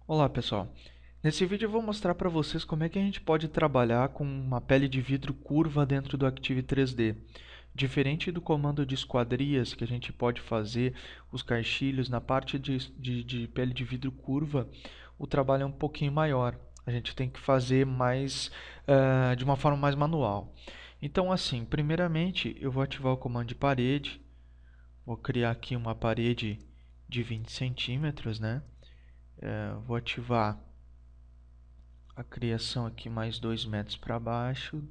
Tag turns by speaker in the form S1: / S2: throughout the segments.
S1: Olá pessoal, nesse vídeo eu vou mostrar para vocês como é que a gente pode trabalhar com uma pele de vidro curva dentro do Active 3D. Diferente do comando de esquadrias que a gente pode fazer os caixilhos, na parte de pele de vidro curva o trabalho é um pouquinho maior. A gente tem que fazer mais de uma forma mais manual. Então assim, primeiramente eu vou ativar o comando de parede, vou criar aqui uma parede de 20 centímetros, né? Vou ativar a criação aqui mais 2 metros para baixo.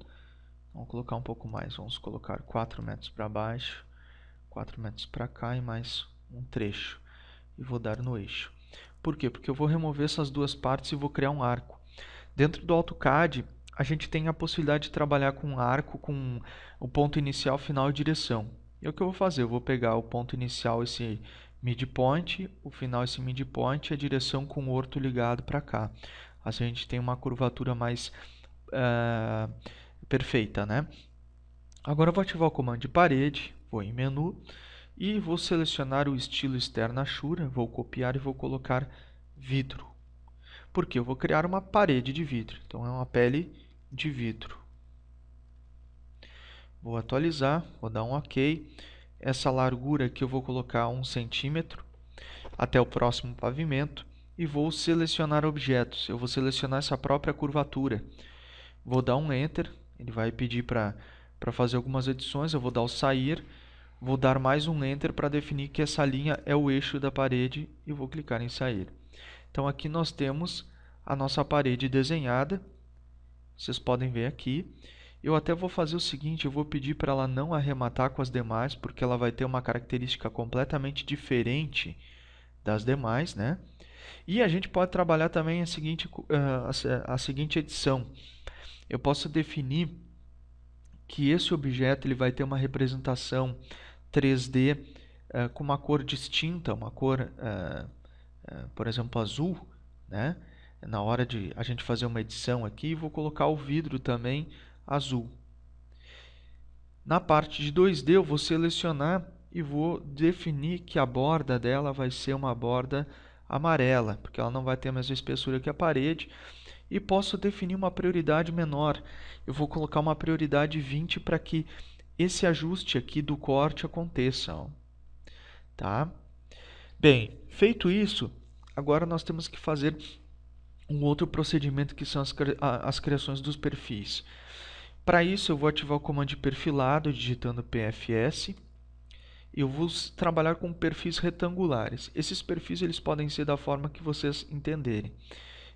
S1: Vamos colocar um pouco mais, vamos colocar 4 metros para baixo, 4 metros para cá e mais um trecho. E vou dar no eixo. Por quê? Porque eu vou remover essas duas partes e vou criar um arco. Dentro do AutoCAD, a gente tem a possibilidade de trabalhar com um arco com o ponto inicial, final e direção. E o que eu vou fazer? Eu vou pegar o ponto inicial, esse midpoint, o final, esse midpoint, e a direção com o orto ligado para cá. Assim a gente tem uma curvatura mais perfeita, né? Agora eu vou ativar o comando de parede, vou em menu e vou selecionar o estilo externo Ashura, vou copiar e vou colocar vidro. Porque eu vou criar uma parede de vidro, então é uma pele de vidro. Vou atualizar, vou dar um OK. Essa largura aqui eu vou colocar 1 centímetro até o próximo pavimento e vou selecionar objetos. Eu vou selecionar essa própria curvatura. Vou dar um Enter, ele vai pedir para fazer algumas edições, eu vou dar o sair, vou dar mais um Enter para definir que essa linha é o eixo da parede e vou clicar em sair. Então aqui nós temos a nossa parede desenhada, vocês podem ver aqui. Eu até vou fazer o seguinte, eu vou pedir para ela não arrematar com as demais, porque ela vai ter uma característica completamente diferente das demais, né? E a gente pode trabalhar também a seguinte edição. Eu posso definir que esse objeto ele vai ter uma representação 3D com uma cor distinta, uma cor, por exemplo, azul, né? Na hora de a gente fazer uma edição aqui, vou colocar o vidro também azul. Na parte de 2D eu vou selecionar e vou definir que a borda dela vai ser uma borda amarela, porque ela não vai ter a mesma espessura que a parede. E posso definir uma prioridade menor. Eu vou colocar uma prioridade 20 para que esse ajuste aqui do corte aconteça. Ó. Tá? Bem, feito isso, agora nós temos que fazer um outro procedimento que são as criações dos perfis. Para isso eu vou ativar o comando de perfilado digitando PFS. Eu vou trabalhar com perfis retangulares. Esses perfis eles podem ser da forma que vocês entenderem,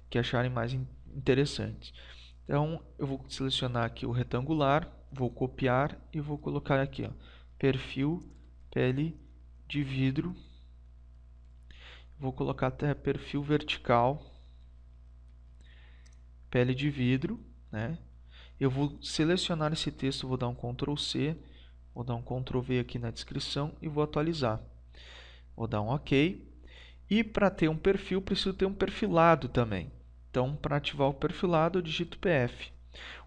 S1: que acharem mais interessantes. Então eu vou selecionar aqui o retangular, vou copiar e vou colocar aqui, ó, perfil pele de vidro. Vou colocar até perfil vertical pele de vidro, né? Eu vou selecionar esse texto, vou dar um Ctrl C, vou dar um Ctrl V aqui na descrição e vou atualizar. Vou dar um OK. E para ter um perfil, preciso ter um perfilado também. Então, para ativar o perfilado, eu digito PF.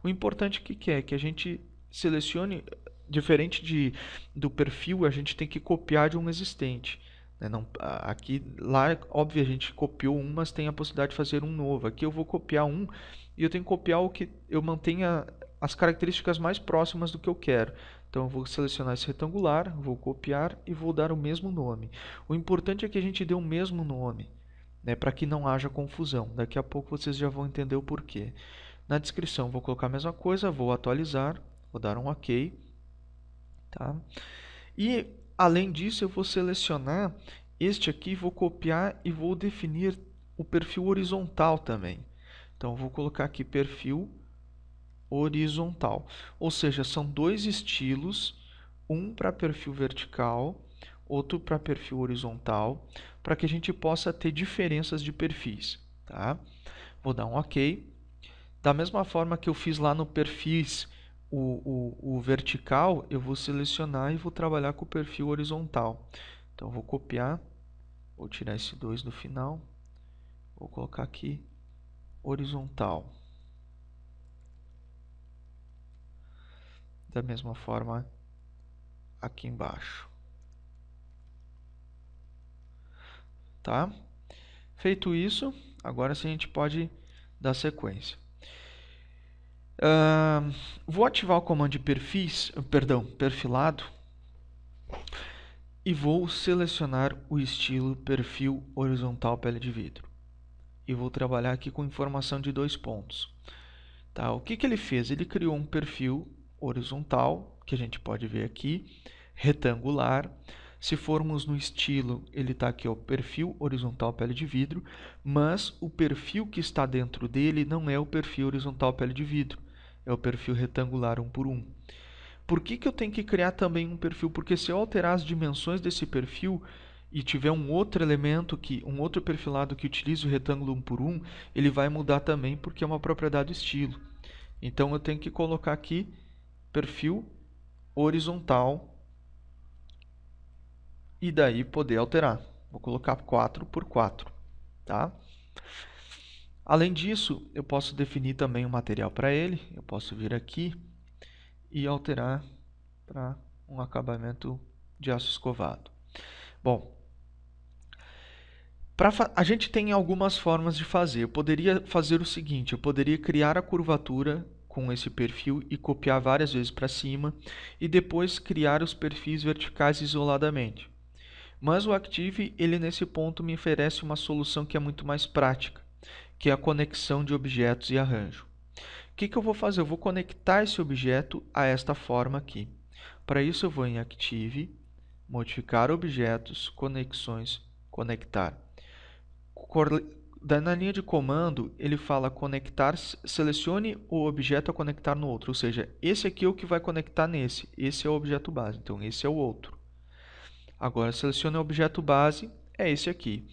S1: O importante que é que a gente selecione, diferente do perfil, a gente tem que copiar de um existente. Não, aqui, lá, óbvio, a gente copiou um, mas tem a possibilidade de fazer um novo. Aqui eu vou copiar um e eu tenho que copiar o que eu mantenha as características mais próximas do que eu quero. Então eu vou selecionar esse retangular, vou copiar e vou dar o mesmo nome. O importante é que a gente dê o mesmo nome, né, para que não haja confusão. Daqui a pouco vocês já vão entender o porquê. Na descrição vou colocar a mesma coisa, vou atualizar, vou dar um OK. Tá? E além disso eu vou selecionar este aqui, vou copiar e vou definir o perfil horizontal também. Então eu vou colocar aqui perfil horizontal. Ou seja, são dois estilos, um para perfil vertical, outro para perfil horizontal, para que a gente possa ter diferenças de perfis. Tá? Vou dar um OK. Da mesma forma que eu fiz lá no perfis o vertical, eu vou selecionar e vou trabalhar com o perfil horizontal. Então, vou copiar, vou tirar esse 2 do final, vou colocar aqui horizontal. Da mesma forma aqui embaixo. Tá? Feito isso, Agora sim a gente pode dar sequência. Vou ativar o comando de perfilado e vou selecionar o estilo perfil horizontal pele de vidro. E vou trabalhar aqui com informação de 2 pontos. Tá? O que ele fez? Ele criou um perfil horizontal, que a gente pode ver aqui, retangular. Se formos no estilo, ele está aqui, o perfil horizontal pele de vidro, mas o perfil que está dentro dele não é o perfil horizontal pele de vidro, é o perfil retangular 1 por 1. Por que eu tenho que criar também um perfil? Porque se eu alterar as dimensões desse perfil e tiver um outro elemento, um outro perfilado que utilize o retângulo 1 por 1, ele vai mudar também porque é uma propriedade do estilo. Então eu tenho que colocar aqui perfil horizontal e daí poder alterar. Vou colocar 4 por 4, tá? Além disso, eu posso definir também um material para ele. Eu posso vir aqui e alterar para um acabamento de aço escovado. Bom, a gente tem algumas formas de fazer. Eu poderia fazer o seguinte, eu poderia criar a curvatura com esse perfil e copiar várias vezes para cima e depois criar os perfis verticais isoladamente. Mas o Active, ele nesse ponto me oferece uma solução que é muito mais prática, que é a conexão de objetos e arranjo. O que eu vou fazer? Eu vou conectar esse objeto a esta forma aqui. Para isso eu vou em Active, modificar objetos, conexões, conectar. Na linha de comando, ele fala conectar, selecione o objeto a conectar no outro, ou seja, esse aqui é o que vai conectar nesse, esse é o objeto base, então esse é o outro. Agora, selecione o objeto base, é esse aqui.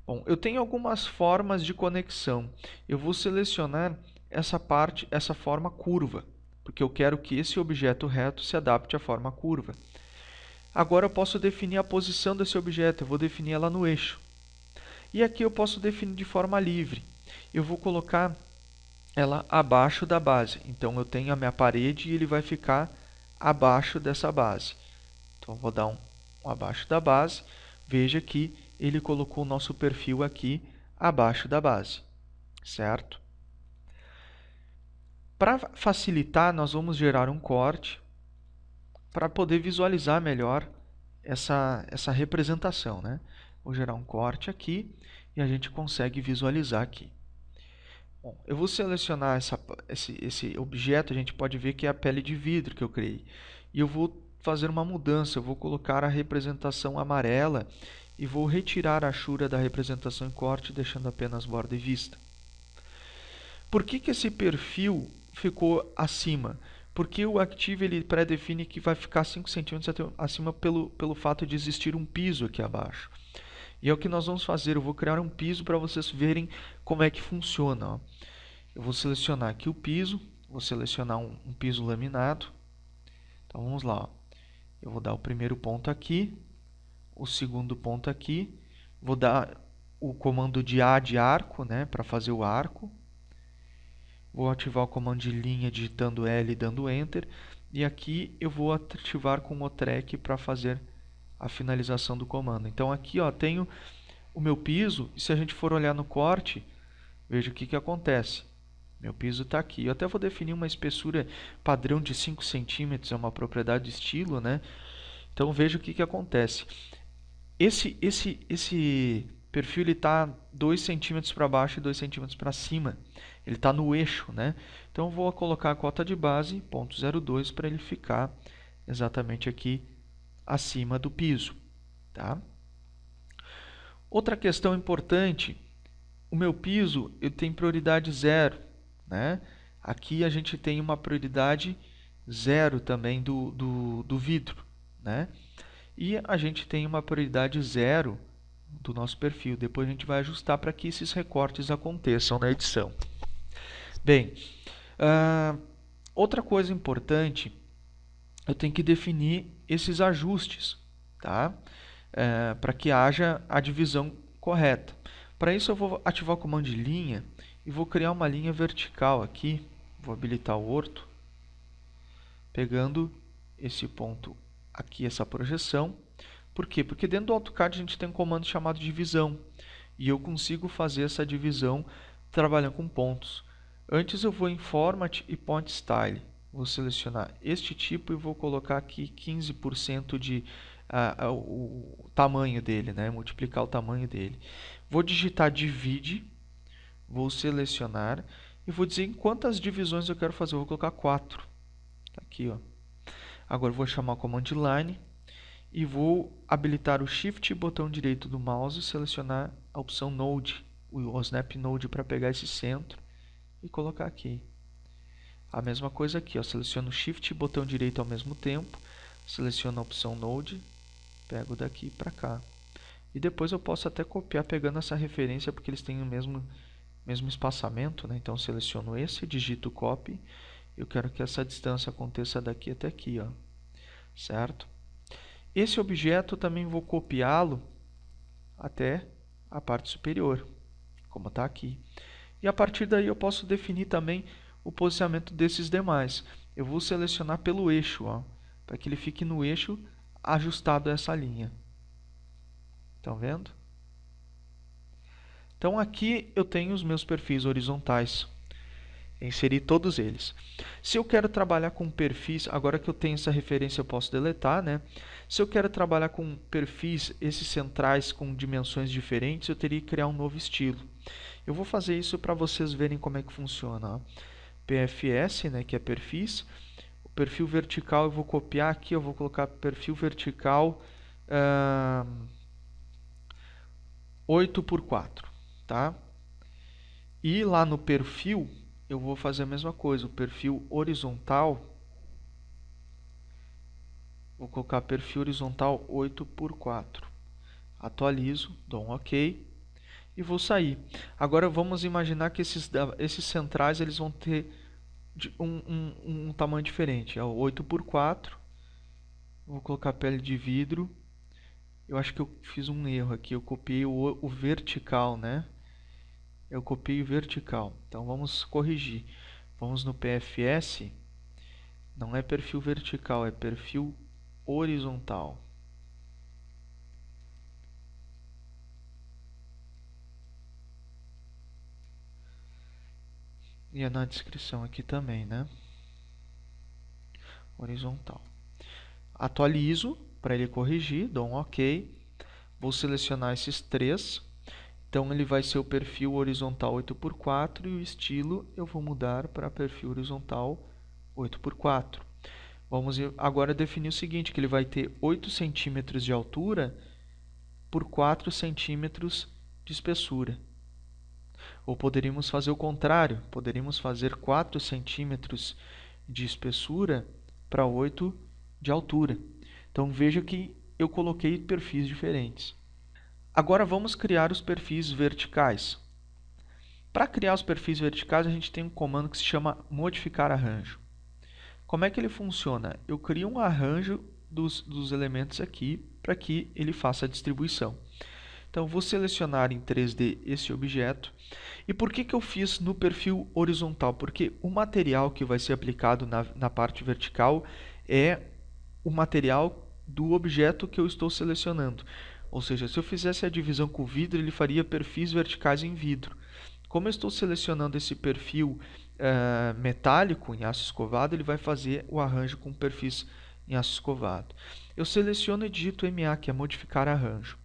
S1: Bom, eu tenho algumas formas de conexão. Eu vou selecionar essa forma curva, porque eu quero que esse objeto reto se adapte à forma curva. Agora eu posso definir a posição desse objeto, eu vou definir ela no eixo. E aqui eu posso definir de forma livre. Eu vou colocar ela abaixo da base. Então eu tenho a minha parede e ele vai ficar abaixo dessa base. Então eu vou dar um abaixo da base. Veja que ele colocou o nosso perfil aqui abaixo da base, certo? Para facilitar, nós vamos gerar um corte para poder visualizar melhor essa representação, né? Vou gerar um corte aqui e a gente consegue visualizar aqui. Bom, eu vou selecionar esse objeto, a gente pode ver que é a pele de vidro que eu criei. E eu vou fazer uma mudança, eu vou colocar a representação amarela e vou retirar a achura da representação em corte, deixando apenas borda e vista. Por que esse perfil ficou acima? Porque o Active ele pré-define que vai ficar 5 centímetros acima pelo fato de existir um piso aqui abaixo. E é o que nós vamos fazer, eu vou criar um piso para vocês verem como é que funciona. Ó. Eu vou selecionar aqui o piso, vou selecionar um piso laminado. Então vamos lá. Ó. Eu vou dar o primeiro ponto aqui, o segundo ponto aqui, vou dar o comando de A de arco, né, para fazer o arco. Vou ativar o comando de linha digitando L e dando Enter. E aqui eu vou ativar com o track para fazer a finalização do comando. Então aqui ó, tenho o meu piso, e se a gente for olhar no corte, veja o que acontece. Meu piso está aqui. Eu até vou definir uma espessura padrão de 5 centímetros, é uma propriedade de estilo, né? Então veja o que acontece. Esse perfil está 2 centímetros para baixo e 2 centímetros para cima. Ele está no eixo, né? Então eu vou colocar a cota de base, 0.02, para ele ficar exatamente aqui acima do piso. Tá? Outra questão importante, o meu piso ele tem prioridade 0. Né? Aqui a gente tem uma prioridade 0 também do vidro. Né? E a gente tem uma prioridade 0 do nosso perfil. Depois a gente vai ajustar para que esses recortes aconteçam na edição. Bem, outra coisa importante, eu tenho que definir esses ajustes, tá? Para que haja a divisão correta. Para isso eu vou ativar o comando de linha e vou criar uma linha vertical aqui. Vou habilitar o orto, pegando esse ponto aqui, essa projeção. Por quê? Porque dentro do AutoCAD a gente tem um comando chamado divisão. e eu consigo fazer essa divisão trabalhando com pontos. Antes eu vou em Format e Point Style. Vou selecionar este tipo e vou colocar aqui 15% de o tamanho dele, né? Multiplicar o tamanho dele. Vou digitar Divide, vou selecionar e vou dizer em quantas divisões eu quero fazer. Eu vou colocar 4. Tá aqui, ó. Agora eu vou chamar o Command Line e vou habilitar o Shift e botão direito do mouse e selecionar a opção Node, o Snap Node, para pegar esse centro e colocar aqui. A mesma coisa aqui, ó, seleciono o Shift e botão direito ao mesmo tempo, seleciono a opção Node, pego daqui para cá. E depois eu posso até copiar pegando essa referência, porque eles têm o mesmo espaçamento, né? Então seleciono esse, digito Copy, eu quero que essa distância aconteça daqui até aqui, ó, certo? Esse objeto também vou copiá-lo até a parte superior, como está aqui. E a partir daí eu posso definir também o posicionamento desses demais. Eu vou selecionar pelo eixo, para que ele fique no eixo ajustado a essa linha. Estão vendo? Então aqui eu tenho os meus perfis horizontais. Inseri todos eles. Se eu quero trabalhar com perfis, agora que eu tenho essa referência eu posso deletar, né? Se eu quero trabalhar com perfis, esses centrais com dimensões diferentes, eu teria que criar um novo estilo. Eu vou fazer isso para vocês verem como é que funciona. Ó. PFS, né, que é perfis. O perfil vertical eu vou copiar aqui, eu vou colocar perfil vertical 8x4, tá? E lá no perfil eu vou fazer a mesma coisa, o perfil horizontal, vou colocar perfil horizontal 8x4. Atualizo, dou um OK e vou sair. Agora vamos imaginar que esses centrais eles vão ter um tamanho diferente, é o 8x4. Vou colocar pele de vidro. Eu acho que eu fiz um erro aqui, eu copiei o vertical, né? Eu copiei o vertical. Então vamos corrigir. Vamos no PFS. Não é perfil vertical, é perfil horizontal. E é na descrição aqui também, né? Horizontal. Atualizo para ele corrigir, dou um OK. Vou selecionar esses três. Então ele vai ser o perfil horizontal 8x4 e o estilo eu vou mudar para perfil horizontal 8x4. Vamos agora definir o seguinte, que ele vai ter 8 centímetros de altura por 4 centímetros de espessura. Ou poderíamos fazer o contrário, poderíamos fazer 4 centímetros de espessura para 8 de altura. Então veja que eu coloquei perfis diferentes. Agora vamos criar os perfis verticais. Para criar os perfis verticais, a gente tem um comando que se chama modificar arranjo. Como é que ele funciona? Eu crio um arranjo dos elementos aqui para que ele faça a distribuição. Então, vou selecionar em 3D esse objeto. E por que eu fiz no perfil horizontal? Porque o material que vai ser aplicado na parte vertical é o material do objeto que eu estou selecionando. Ou seja, se eu fizesse a divisão com vidro, ele faria perfis verticais em vidro. Como eu estou selecionando esse perfil metálico em aço escovado, ele vai fazer o arranjo com perfis em aço escovado. Eu seleciono e digito MA, que é modificar arranjo.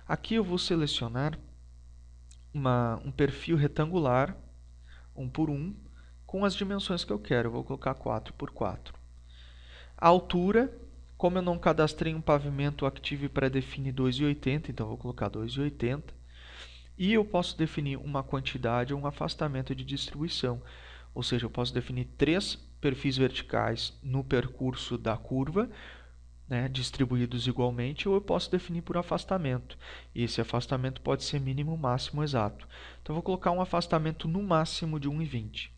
S1: Aqui eu vou selecionar um perfil retangular, 1x1, com as dimensões que eu quero. Eu vou colocar 4x4. A altura, como eu não cadastrei um pavimento, o Active pré-define 2,80, então eu vou colocar 2,80. E eu posso definir uma quantidade ou um afastamento de distribuição. Ou seja, eu posso definir 3 perfis verticais no percurso da curva, né, distribuídos igualmente, ou eu posso definir por afastamento. E esse afastamento pode ser mínimo, máximo, exato. Então, eu vou colocar um afastamento no máximo de 1,20.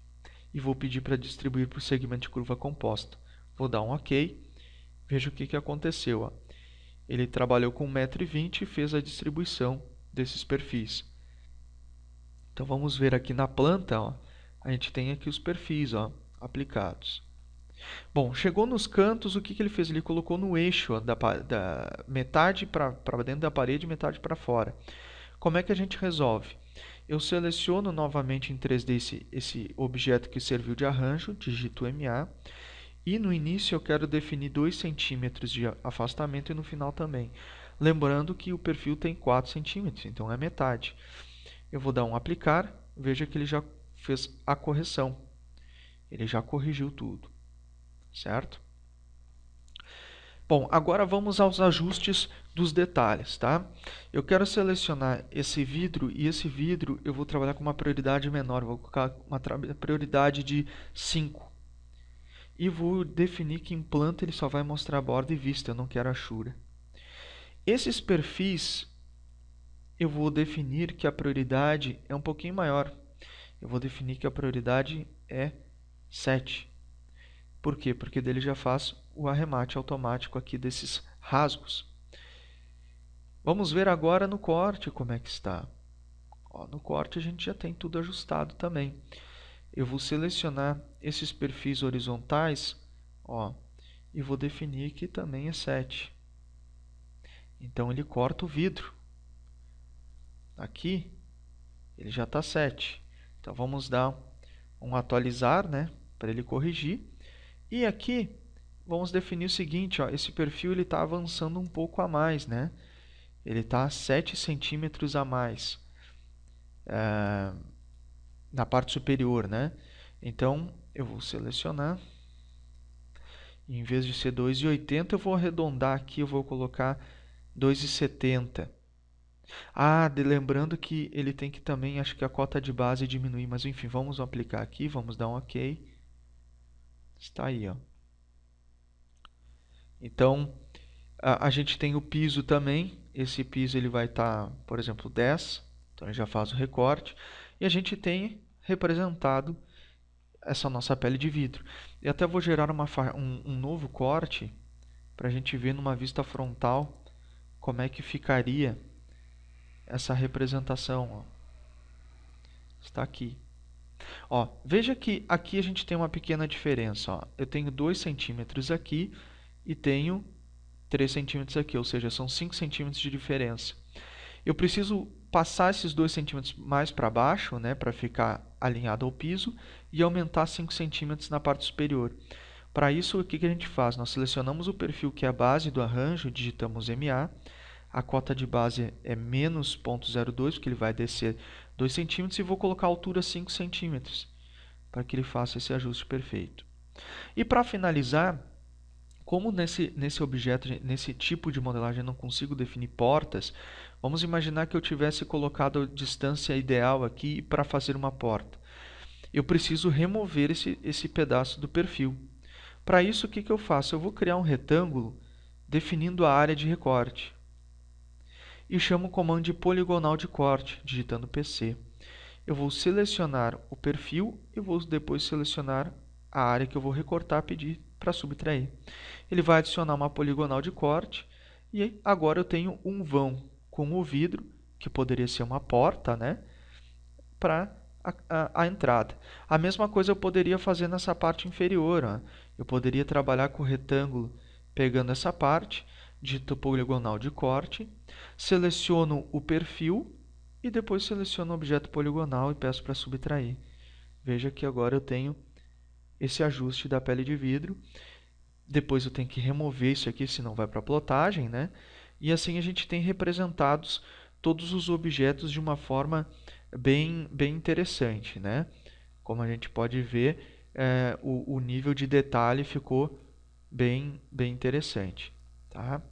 S1: E vou pedir para distribuir para o segmento de curva composta. Vou dar um OK. Veja o que aconteceu. Ó. Ele trabalhou com 1,20 m e fez a distribuição desses perfis. Então, vamos ver aqui na planta. Ó, a gente tem aqui os perfis aplicados. Bom, chegou nos cantos, o que ele fez? Ele colocou no eixo da metade para dentro da parede e metade para fora. Como é que a gente resolve? Eu seleciono novamente em 3D esse objeto que serviu de arranjo, digito MA, e no início eu quero definir 2 centímetros de afastamento e no final também. Lembrando que o perfil tem 4 centímetros, então é metade. Eu vou dar um aplicar, veja que ele já fez a correção. Ele já corrigiu tudo, certo? Bom, agora vamos aos ajustes dos detalhes, tá? Eu quero selecionar esse vidro e esse vidro eu vou trabalhar com uma prioridade menor, vou colocar uma prioridade de 5. E vou definir que em planta ele só vai mostrar borda e vista, eu não quero achura. Esses perfis eu vou definir que a prioridade é um pouquinho maior. Eu vou definir que a prioridade é 7. Por quê? Porque dele já faço o arremate automático aqui desses rasgos. Vamos ver agora no corte como é que está. Ó, no corte a gente já tem tudo ajustado também. Eu vou selecionar esses perfis horizontais, ó, e vou definir que também é 7. Então ele corta o vidro. Aqui ele já está 7. Então vamos dar um atualizar, né, para ele corrigir. E aqui vamos definir o seguinte, ó, esse perfil está avançando um pouco a mais, né? Ele está 7 centímetros a mais na parte superior, né? Então eu vou selecionar. Em vez de ser 2,80, eu vou arredondar aqui, eu vou colocar 2,70. Lembrando que ele tem que também, acho que a cota de base diminuir, mas enfim, vamos aplicar aqui, vamos dar um OK. Está aí, ó. Então, a gente tem o piso também. Esse piso ele vai estar, por exemplo, 10. Então, ele já faz o recorte. E a gente tem representado essa nossa pele de vidro. E até vou gerar um novo corte para a gente ver numa vista frontal como é que ficaria essa representação. Ó. Está aqui. Ó, veja que aqui a gente tem uma pequena diferença. Ó. Eu tenho 2 centímetros aqui e tenho 3 centímetros aqui, ou seja, são 5 centímetros de diferença. Eu preciso passar esses 2 centímetros mais para baixo, né, para ficar alinhado ao piso, e aumentar 5 centímetros na parte superior. Para isso, o que a gente faz? Nós selecionamos o perfil que é a base do arranjo, digitamos MA, a cota de base é menos 0,02, porque ele vai descer 2 centímetros, e vou colocar a altura 5 centímetros, para que ele faça esse ajuste perfeito. E para finalizar, como nesse objeto, nesse tipo de modelagem eu não consigo definir portas, vamos imaginar que eu tivesse colocado a distância ideal aqui para fazer uma porta. Eu preciso remover esse pedaço do perfil. Para isso, o que eu faço? Eu vou criar um retângulo definindo a área de recorte. E chamo o comando de poligonal de corte, digitando PC. Eu vou selecionar o perfil e vou depois selecionar a área que eu vou recortar, pedir para subtrair. Ele vai adicionar uma poligonal de corte e agora eu tenho um vão com o vidro, que poderia ser uma porta, né, para a entrada. A mesma coisa eu poderia fazer nessa parte inferior. Ó. Eu poderia trabalhar com o retângulo pegando essa parte, digito poligonal de corte, seleciono o perfil e depois seleciono o objeto poligonal e peço para subtrair. Veja que agora eu tenho esse ajuste da pele de vidro. Depois eu tenho que remover isso aqui, senão vai para a plotagem, né? E assim a gente tem representados todos os objetos de uma forma bem interessante, né? Como a gente pode ver, o nível de detalhe ficou bem interessante, tá?